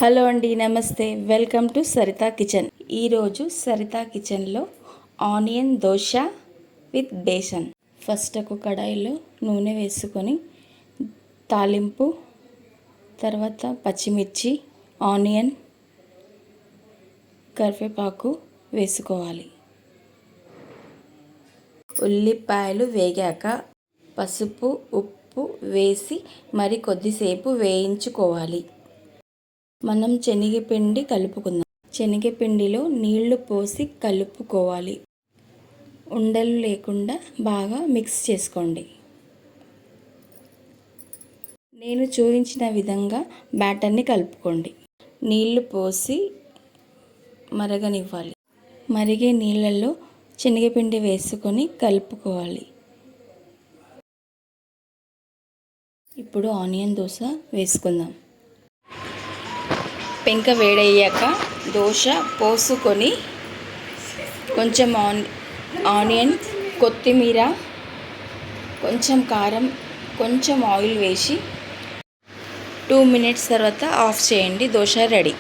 Hello అండి, నమస్తే. Welcome to Sarita kitchen. ఈరోజు సరితా కిచెన్లో onion dosa with besan. First ఒక కడాయిలో నూనె వేసుకొని తాలింపు, తర్వాత పచ్చిమిర్చి, ఆనియన్, కరివేపాకు వేసుకోవాలి. ఉల్లిపాయలు వేగాక పసుపు, ఉప్పు వేసి మరి కొద్దిసేపు వేయించుకోవాలి. మనం శనగపిండి కలుపుకుందాం. శనగపిండిలో నీళ్లు పోసి కలుపుకోవాలి. ఉండలు లేకుండా బాగా మిక్స్ చేసుకోండి. నేను చూపించిన విధంగా బ్యాటర్ని కలుపుకోండి. నీళ్లు పోసి మరగనివ్వాలి. మరిగే నీళ్ళల్లో శనగపిండి వేసుకొని కలుపుకోవాలి. ఇప్పుడు ఆనియన్ దోశ వేసుకుందాం. పెంక వేడయ్యాక దోశ పోసుకొని కొంచెం ఆనియన్, కొత్తిమీర, కొంచెం కారం, కొంచెం ఆయిల్ వేసి 2 మినిట్స్ తర్వాత ఆఫ్ చేయండి. దోశ రెడీ.